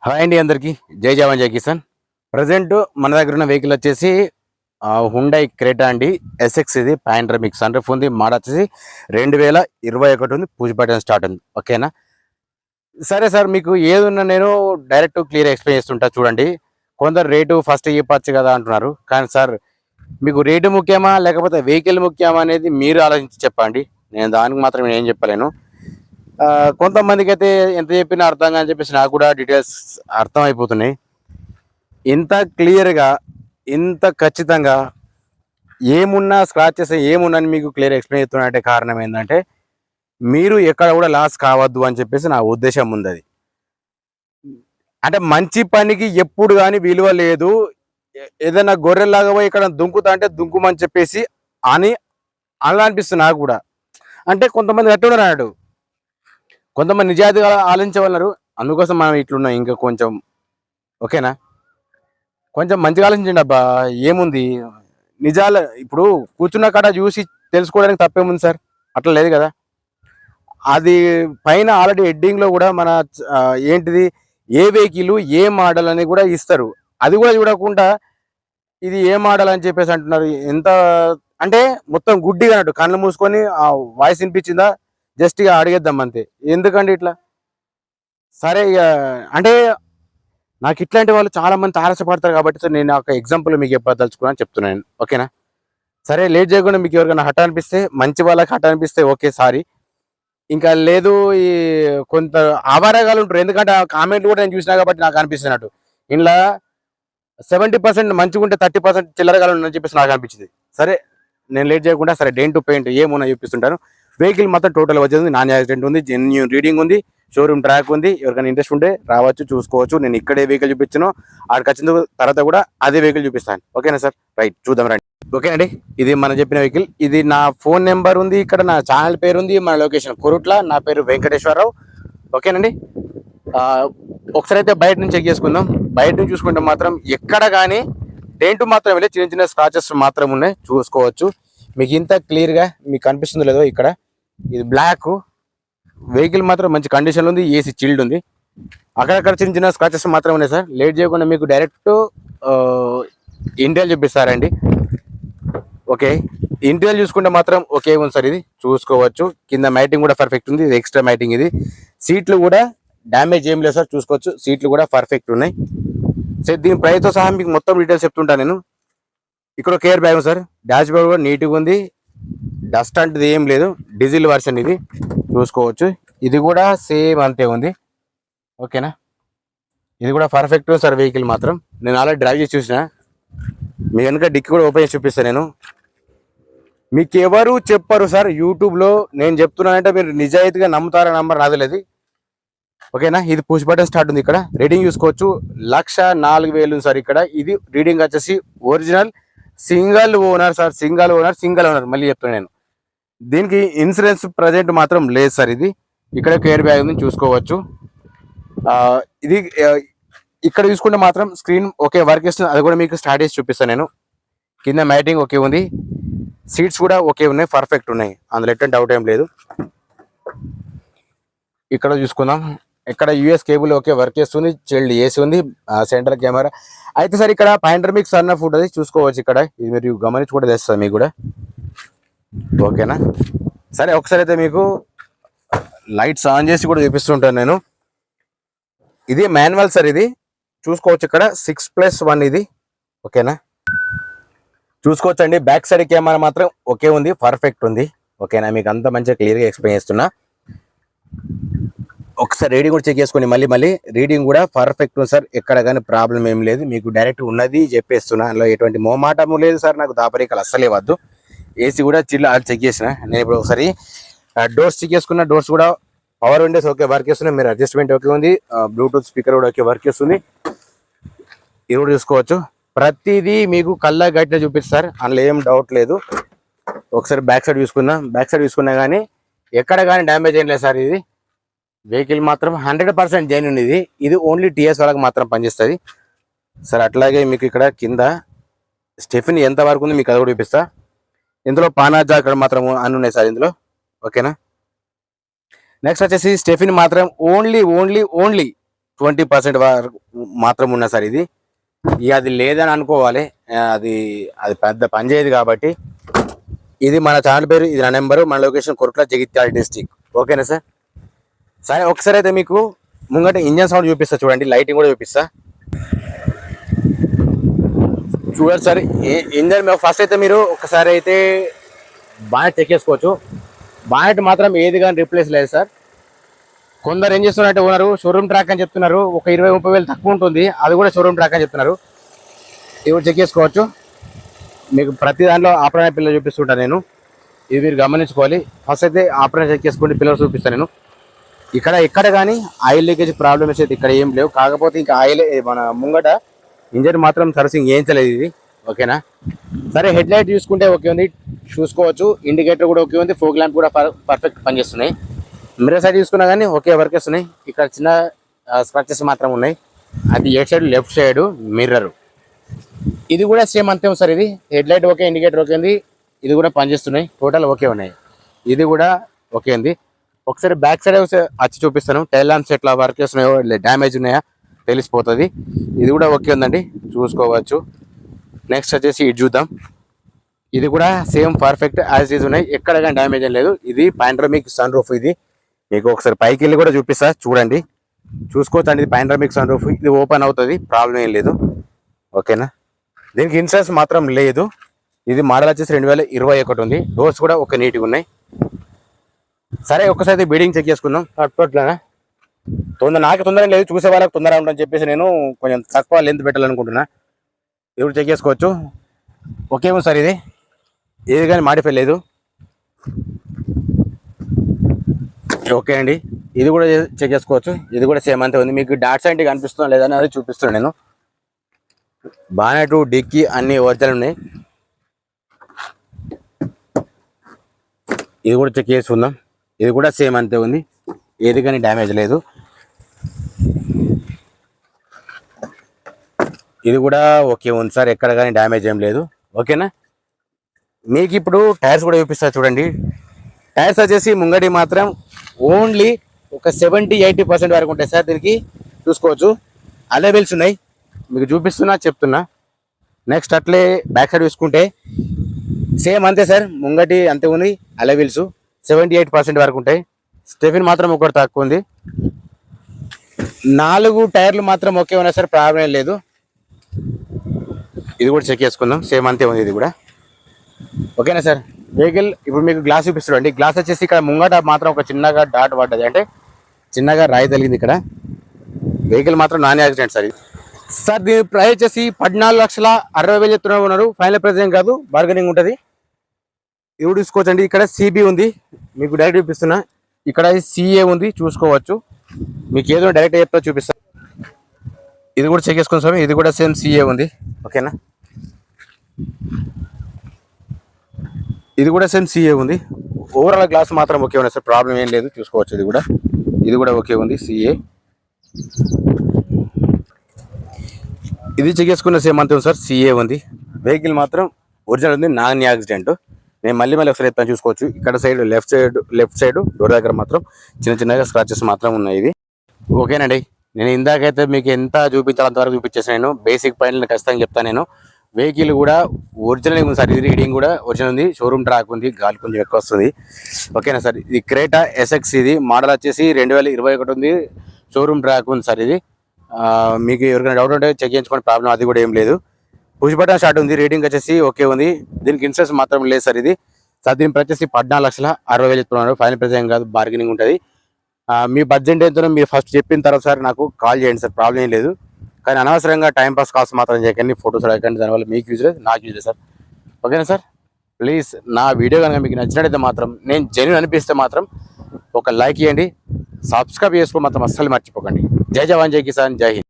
Hi అండి అందరికీ. జై జవాన్ జై కిసాన్. ప్రజెంట్ మన దగ్గర ఉన్న వెహికల్ వచ్చేసి హుండై క్రెటా అండి. ఎస్ఎక్స్ ఇది పాండ్రమిక్ సన్ రూఫ్ ఉంది. మోడల్ వచ్చేసి 2021 ఉంది. పుష్ బటన్ స్టార్ట్ ఉంది. ఓకేనా. సరే సార్, మీకు ఏదున్నా నేను డైరెక్ట్ క్లియర్ ఎక్స్ప్లెయిన్ చేస్తుంటా చూడండి. కొందరు రేటు ఫస్ట్ చెప్పచ్చు కదా అంటున్నారు. కానీ సార్, మీకు రేటు ముఖ్యమా లేకపోతే వెహికల్ ముఖ్యమా అనేది మీరు ఆలోచించి చెప్పండి. నేను దానికి మాత్రం ఏం చెప్పలేను. కొంతమందికి అయితే ఎంత చెప్పినా అర్థం కాని చెప్పేసి నాకు కూడా డీటెయిల్స్ అర్థం అయిపోతున్నాయి. ఇంత క్లియర్గా, ఇంత ఖచ్చితంగా ఏమున్నా స్క్రాచెస్ ఏమున్నా అని మీకు క్లియర్ ఎక్స్ప్లెయిన్ చేస్తున్నట్టే కారణం ఏంటంటే, మీరు ఎక్కడ కూడా లాస్ కావద్దు అని చెప్పేసి నా ఉద్దేశం ఉంది. అది అంటే మంచి పనికి ఎప్పుడు కానీ విలువ లేదు. ఏదైనా గొర్రెలాగా పోయి ఇక్కడ దుంకుతా అంటే దుంకుమని చెప్పేసి అని అలా అనిపిస్తుంది నాకు కూడా. అంటే కొంతమంది ఎట్టున్నారు అన్నాడు, కొంతమంది నిజాయితీగా ఆలోచించే వాళ్ళరు. అందుకోసం మనం ఇట్లున్నాం ఇంకా కొంచెం. ఓకేనా, కొంచెం మంచిగా ఆలోచించండి అబ్బా. ఏముంది నిజాలు ఇప్పుడు కూర్చున్న కాడ చూసి తెలుసుకోవడానికి తప్పేముంది సార్? అట్లా లేదు కదా. అది పైన ఆల్రెడీ హెడ్డింగ్ లో కూడా మన ఏంటిది, ఏ వెహికల్ ఏ మోడల్ అని కూడా ఇస్తారు. అది కూడా చూడకుండా ఇది ఏ మోడల్ అని చెప్పేసి అంటున్నారు. ఎంత అంటే మొత్తం గుడ్డిగా అన్నట్టు కళ్ళు మూసుకొని ఆ వాయిస్ వినిపించిందా జస్ట్ ఇక అడిగేద్దాం అంతే. ఎందుకండి ఇట్లా? సరే ఇక అంటే నాకు ఇట్లాంటి వాళ్ళు చాలా మంది తారసపడతారు కాబట్టి సార్, నేను ఒక ఎగ్జాంపుల్ మీకు చెప్పదలుచుకున్నాను, చెప్తున్నాను. ఓకేనా. సరే, లేట్ చేయకుండా మీకు ఎవరికైనా హఠ అనిపిస్తే, మంచి వాళ్ళకి హఠ అనిపిస్తే ఓకే సారీ. ఇంకా లేదు, ఈ కొంత ఆవారగాలు ఉంటారు. ఎందుకంటే ఆ కామెంట్లు కూడా నేను చూసినా కాబట్టి నాకు అనిపిస్తున్నట్టు. ఇంట్లో 70% మంచిగా ఉంటే 30% చిల్లరగాలు ఉందని చెప్పేసి నాకు అనిపించింది. సరే, నేను లేట్ చేయకుండా సరే డెంట్ టు పెయింట్ ఏమున్నా చూపిస్తుంటాను. వెహికల్ మొత్తం టోటల్ వచ్చేది నాన్ యాక్సిడెంట్ ఉంది, జెన్యూన్ రీడింగ్ ఉంది, షోరూమ్ ట్రాక్ ఉంది. ఎవరికైనా ఇంట్రెస్ట్ ఉంటే రావచ్చు, చూసుకోవచ్చు. నేను ఇక్కడే వెహికల్ చూపించాను, ఆడికి వచ్చిన తర్వాత కూడా అదే వెహికల్ చూపిస్తాను. ఓకేనా సార్? రైట్, చూద్దాం రండి. ఓకే అండి, ఇది మనం చెప్పిన వెహికల్. ఇది నా ఫోన్ నెంబర్ ఉంది, ఇక్కడ నా ఛానల్ పేరు ఉంది, మన లొకేషన్ కురుట్ల, నా పేరు వెంకటేశ్వరరావు. ఓకేనండి. ఒకసారి అయితే బయట నుంచి చెక్ చేసుకుందాం. బయట నుంచి చూసుకుంటే మాత్రం ఎక్కడ కానీ డెంట్ మాత్రం వెళ్ళి చిన్న చిన్న స్క్రాచెస్ మాత్రం ఉన్నాయి, చూసుకోవచ్చు. మీకు ఇంత క్లియర్గా మీకు కనిపిస్తుంది లేదో ఇక్కడ. ఇది బ్లాక్ వెహికల్ మాత్రం మంచి కండిషన్లో ఉంది, ఏసీ చిల్డ్ ఉంది. అక్కడక్కడ చిన్న చిన్న స్క్రాచెస్ మాత్రం ఉన్నాయి సార్. లేట్ చేయకుండా మీకు డైరెక్ట్ ఇంటీరియర్ చూపిస్తారండి. ఓకే, ఇంటీరియర్ చూసుకుంటే మాత్రం ఓకే ఉంది సార్. ఇది చూసుకోవచ్చు. కింద మ్యాటింగ్ కూడా పర్ఫెక్ట్ ఉంది, ఇది ఎక్స్ట్రా మ్యాటింగ్. ఇది సీట్లు కూడా డ్యామేజ్ ఏం లేదు సార్, చూసుకోవచ్చు. సీట్లు కూడా పర్ఫెక్ట్ ఉన్నాయి సార్. దీని ప్రైస్తో సహా మీకు మొత్తం డీటెయిల్స్ చెప్తుంటాను నేను. ఇక్కడ care bag sir, dash board కూడా నీట్గా ఉంది, డస్ట్ అంటే ఏం లేదు. డీజిల్ వర్షన్ ఇది, చూసుకోవచ్చు. ఇది కూడా సేమ్ అంతే ఉంది. ఓకేనా, ఇది కూడా పర్ఫెక్ట్ సార్. వెహికల్ మాత్రం నేను ఆల్రెడీ డ్రైవ్ చేసి చూసిన. మీ కనుక డిక్కి కూడా ఓపెన్ చేసి చూపిస్తాను నేను. మీకు ఎవరు చెప్పరు సార్ యూట్యూబ్లో. నేను చెప్తున్నానంటే మీరు నిజాయితీగా నమ్ముతారా నమ్మరు నాకు తెలియదు. ఓకేనా, ఇది పుష్ బటన్ స్టార్ట్ ఉంది. ఇక్కడ రీడింగ్ చూసుకోవచ్చు, 1,04,000 సార్. ఇక్కడ ఇది రీడింగ్ వచ్చేసి original single owner sir. Single owner మళ్ళీ చెప్తున్నాను నేను. దీనికి ఇన్సూరెన్స్ ప్రజెంట్ మాత్రం లేదు సార్. ఇది ఇక్కడ కేర్ బ్యాగ్ ఉంది, చూసుకోవచ్చు. ఇది ఇక్కడ చూసుకుంటే మాత్రం స్క్రీన్ ఓకే వర్క్ చేస్తుంది, అది కూడా మీకు స్టార్ట్ చేసి చూపిస్తాను నేను. కింద మ్యాటింగ్ ఓకే ఉంది, సీట్స్ కూడా ఓకే ఉన్నాయి, పర్ఫెక్ట్ ఉన్నాయి, అందులో ఎటువంటి డౌట్ ఏం లేదు. ఇక్కడ చూసుకుందాం. ఇక్కడ యూఎస్ కేబుల్ ఓకే వర్క్ చేస్తుంది, చిల్డ్ ఏసీ ఉంది, సెంట్రల్ కెమెరా. అయితే సార్ ఇక్కడ పాండ్రమిక్ సన్ రూఫ్ ఉంటుంది, చూసుకోవచ్చు. ఇక్కడ ఇది మీరు గమనించి కూడా తెస్తుంది మీకు కూడా. ఓకేనా, సరే ఒకసారి అయితే మీకు లైట్స్ ఆన్ చేసి కూడా చూపిస్తుంటాను నేను. ఇది మాన్యువల్ సార్, ఇది చూసుకోవచ్చు. ఇక్కడ 6+1 ఇది. ఓకేనా, చూసుకోవచ్చు అండి. బ్యాక్ సైడ్ కెమెరా మాత్రం ఓకే ఉంది, పర్ఫెక్ట్ ఉంది. ఓకేనా, మీకు అంత మంచిగా క్లియర్గా ఎక్స్ప్లెయిన్ చేస్తున్నా. ఒకసారి రీడింగ్ కూడా చెక్ చేసుకోండి. మళ్ళీ రీడింగ్ కూడా పర్ఫెక్ట్ ఉంది సార్. ఎక్కడ కానీ ప్రాబ్లం ఏం లేదు, మీకు డైరెక్ట్ ఉన్నది చెప్పేస్తున్నా. అందులో ఎటువంటి మోమాటము లేదు సార్. నాకు దాపరికలు అస్సలే వద్దు. ఏసీ కూడా చిల్ చెక్ చేసిన నేను. ఇప్పుడు ఒకసారి డోర్స్ చెక్ చేసుకున్న, డోర్స్ కూడా పవర్ విండోస్ ఓకే వర్క్ చేస్తున్నాయి, మీరు అడ్జస్ట్మెంట్ ఓకే ఉంది, బ్లూటూత్ స్పీకర్ కూడా ఓకే వర్క్ చేస్తుంది. ఇది కూడా చూసుకోవచ్చు. ప్రతిదీ మీకు కళ్ళ గట్టిగా చూపిస్తారు, అందులో ఏం డౌట్ లేదు. ఒకసారి బ్యాక్ సైడ్ చూసుకున్నా కానీ ఎక్కడ కానీ డ్యామేజ్ ఏం లేదు సార్. ఇది వెహికల్ మాత్రం 100% జెన్యూన్. ఇది ఓన్లీ టీఎస్ వాళ్ళకి మాత్రం పనిచేస్తుంది సార్. అట్లాగే మీకు ఇక్కడ కింద స్టెఫిన్ ఎంత వరకు ఉంది మీకు అది కూడా చూపిస్తా. ఇందులో పానాజా అక్కడ మాత్రం అన్ని ఉన్నాయి సార్ ఇందులో. ఓకేనా, నెక్స్ట్ వచ్చేసి స్టెఫిన్ మాత్రం ఓన్లీ 20% వరకు మాత్రం ఉన్నా సార్ ఇది. ఇక అది లేదని అనుకోవాలి, అది అది పెద్ద పని చేయదు కాబట్టి. ఇది మన ఛానల్ పేరు, ఇది నా నెంబరు, మన లొకేషన్ కొరుట్ల, జగిత్యాల డిస్టిక్. ఓకేనా సార్? సరే, ఒకసారి అయితే మీకు ముంగట ఇంజన్ సౌండ్ చూపిస్తా చూడండి, లైటింగ్ కూడా చూపిస్తా చూడండి సార్. ఇంజన్ ఫస్ట్ అయితే మీరు ఒకసారి అయితే బానెట్ చెక్ చేసుకోవచ్చు. బానెట్ మాత్రం ఏది కానీ రిప్లేస్ లేదు సార్. కొందరు ఏం చేస్తున్నారంటే ఓనరు షోరూమ్ ట్రాక్ అని చెప్తున్నారు, ఒక 20-30 వేలు తక్కువ ఉంటుంది, అది కూడా షోరూమ్ ట్రాక్ అని చెప్తున్నారు. ఇది కూడా చెక్ చేసుకోవచ్చు. మీకు ప్రతి దాంట్లో ఆపరేషన్ పిల్లలు చూపిస్తుంటాను నేను, ఇది మీరు గమనించుకోవాలి. ఫస్ట్ అయితే ఆపరేషన్ చెక్ చేసుకోండి, పిల్లలు చూపిస్తాను నేను. ఇక్కడ కానీ ఆయిల్ లీకేజ్ ప్రాబ్లమ్స్ అయితే ఇక్కడ ఏం లేవు. కాకపోతే ఇంకా ఆయిల్ మన ముంగట ఇంజన్ మాత్రం సర్వీసింగ్ చేయించలేదు ఇది. ఓకేనా? సరే, హెడ్ లైట్ చూసుకుంటే ఓకే ఉంది, చూసుకోవచ్చు. ఇండికేటర్ కూడా ఓకే ఉంది, ఫోక్ ల్యాంప్ కూడా పర్ఫెక్ట్ పనిచేస్తున్నాయి. మిర్రర్ సైడ్ చూసుకున్నా కానీ ఓకే వర్క్ వస్తున్నాయి. ఇక్కడ చిన్న స్క్రాచెస్ మాత్రం ఉన్నాయి, అది ఏ సైడ్ లెఫ్ట్ సైడ్ మిర్రర్. ఇది కూడా సేమ్ అంతే ఉంది సార్. ఇది head light okay, indicator okay ఉంది, ఇది కూడా పనిచేస్తున్నాయి, టోటల్ ఓకే ఉన్నాయి. ఇది కూడా ఓకే ఉంది. ఒకసారి బ్యాక్ సైడ్ వచ్చి చూపిస్తాను, టైల్ ల్యాంప్స్ ఎట్లా వర్క్ చేస్తున్నాయో, డ్యామేజ్ ఉన్నాయా తెలిసిపోతుంది. ఇది కూడా ఓకే ఉందండి, చూసుకోవచ్చు. నెక్స్ట్ వచ్చేసి ఇది చూద్దాం. ఇది కూడా సేమ్ పర్ఫెక్ట్ యాజ్ ఈజ్ ఉన్నాయి, ఎక్కడ కానీ డ్యామేజ్ ఏం లేదు. ఇది పాండ్రమిక్ సన్ రూఫ్. ఇది మీకు ఒకసారి పైకి వెళ్ళి కూడా చూపిస్తా చూడండి, చూసుకోవచ్చు అండి. ఇది పాండ్రమిక్ సన్ రూఫ్, ఇది ఓపెన్ అవుతుంది, ప్రాబ్లం ఏం లేదు. ఓకేనా? దీనికి ఇన్సూరెన్స్ మాత్రం లేదు. ఇది మోడల్ వచ్చేసి 2021 ఉంది. డోర్స్ కూడా ఒక నీట్గా ఉన్నాయి. సరే, ఒక్కసారి బీడింగ్ చెక్ చేసుకుందాం. అట్లా నాకు తొందర లేదు, చూసే వాళ్ళకి తొందర ఉంటుందని చెప్పేసి నేను కొంచెం తక్కువ లెంత్ పెట్టాలనుకుంటున్నా. ఇది చెక్ చేసుకోవచ్చు. ఓకే సార్, ఇది ఏది కానీ మాడిఫై లేదు. ఓకే అండి, ఇది కూడా చెక్ చేసుకోవచ్చు. ఇది కూడా సేమ్ అంతే ఉంది. మీకు డాట్స్ అంటే కనిపిస్తుందా లేదని అది చూపిస్తున్నాను నేను. బానెట్, డిక్కీ అన్ని ఒరిజినల్ ఉన్నాయి. ఇది కూడా చెక్ చేసుకుందాం. ఇది కూడా సేమ్ అంతే ఉంది, ఏది కానీ డ్యామేజ్ లేదు. ఇది కూడా ఓకే ఉంది సార్, ఎక్కడ కానీ డ్యామేజ్ ఏం లేదు. ఓకేనా? మీకు ఇప్పుడు టైర్స్ కూడా చూపిస్తా చూడండి. టైర్స్ వచ్చేసి ముంగడి మాత్రం ఓన్లీ ఒక 70-80% వరకు ఉంటాయి సార్. దీనికి చూసుకోవచ్చు, అలెవెల్స్ ఉన్నాయి, మీకు చూపిస్తున్నా చెప్తున్నా. నెక్స్ట్ అట్లే బ్యాక్ సైడ్ చూసుకుంటే సేమ్ అంతే సార్, ముంగటి అంతే ఉంది. అలెవెల్స్ 78% వరకు ఉంటాయి. స్టెఫిన్ మాత్రం ఒకటి తక్కువ ఉంది. 4 టైర్లు మాత్రం ఓకే ఉన్నాయి సార్, ప్రాబ్లం లేదు. ఇది కూడా చెక్ చేసుకుందాం, సేమ్ అంతే ఉంది ఇది కూడా. ఓకేనా సార్? వెహికల్ ఇప్పుడు మీకు గ్లాస్ చూపిస్తాడండి. గ్లాస్ వచ్చేసి ఇక్కడ ముంగట మాత్రం ఒక చిన్నగా డాట్ పడ్డది, అంటే చిన్నగా రాయి తగిలింది ఇక్కడ. వెహికల్ మాత్రం నాన్ యాక్సిడెంట్ సార్. సార్ దీని ప్రైస్ వచ్చేసి 14,60,000 చెప్తున్నారు ఉన్నారు. ఫైనల్ ప్రైస్ ఏం కాదు, బార్గెనింగ్ ఉంటుంది. ఇది చూసుకోవచ్చండి. ఇక్కడ సిబి ఉంది, మీకు డైరెక్ట్ చూపిస్తున్నా. ఇక్కడ సిఏ ఉంది, చూసుకోవచ్చు. మీకు ఏదో డైరెక్ట్ చెప్తా చూపిస్తా. ఇది కూడా చెక్ చేసుకుని సార్, ఇది కూడా సేమ్ సిఏ ఉంది. ఓకేనా? ఇది కూడా సేమ్ సిఏ ఉంది. ఓవరాల్ గ్లాస్ మాత్రం ఓకే ఉన్నాయి సార్, ప్రాబ్లం ఏం లేదు, చూసుకోవచ్చు. ఇది కూడా ఓకే ఉంది, సిఏ. ఇది చెక్ చేసుకున్న సేమ్ అంతే ఉంది సార్, సిఏ ఉంది. వెహికల్ మాత్రం ఒరిజినల్ ఉంది, నాన్ యాక్సిడెంట్. నేను మళ్ళీ ఒకసారి చెప్తాను, చూసుకోవచ్చు. ఇక్కడ సైడ్ లెఫ్ట్ సైడ్ డోర్ దగ్గర మాత్రం చిన్నగా స్క్రాచెస్ మాత్రం ఉన్నాయి. ఇది ఓకేనండి. నేను ఇందాకైతే మీకు ఎంత చూపించాలో అంతవరకు చూపించేసాను. నేను బేసిక్ పాయింట్లు ఖచ్చితంగా చెప్తాను. నేను వెహికల్ కూడా ఒరిజినల్ ఉంది సార్, ఇది రీడింగ్ కూడా ఒరిజినల్ ఉంది. షోరూమ్ ట్రాక్ ఉంది, గాలి కొంచెం ఎక్కువ వస్తుంది. ఓకేనా సార్? ఇది క్రేటా ఎస్ఎక్స్, ఇది మోడల్ వచ్చేసి 2021 ఉంది. షోరూమ్ ట్రాక్ ఉంది సార్. ఇది మీకు ఎవరికైనా డౌట్ ఉంటే చెక్ చేయించుకోండి, ప్రాబ్లం అది కూడా ఏం లేదు. పుష్ బటన్ స్టార్ట్ ఉంది, రేటింగ్ వచ్చేసి ఓకే ఉంది. దీనికి ఇన్సూరెన్స్ మాత్రం లేదు సార్. ఇది సార్ దీని ప్రైస్ వచ్చేసి 14,60,000 చెప్తున్నారు. ఫైనల్ ప్రైస్ ఏం కాదు, బార్గెనింగ్ ఉంటుంది. మీ బడ్జెట్ ఎంతనో మీరు ఫస్ట్ చెప్పిన తర్వాత సార్ నాకు కాల్ చేయండి సార్, ప్రాబ్లం ఏం లేదు. కానీ అనవసరంగా టైంపాస్ కాల్స్ మాత్రం చేయకండి, ఫోటోస్ అడగండి, దానివల్ల మీకు యూజ్ లేదు, నాకు యూజ్ లేదు సార్. ఓకేనా సార్? ప్లీజ్ నా వీడియో కనుక మీకు నచ్చినట్టయితే మాత్రం, నేను జెన్యూన్ అనిపిస్తే మాత్రం ఒక లైక్ ఇవ్వండి, సబ్స్క్రైబ్ చేసుకో మాత్రం అస్సలు మర్చిపోకండి. జై జవాన్, జై కిసాన్, జై హింద్.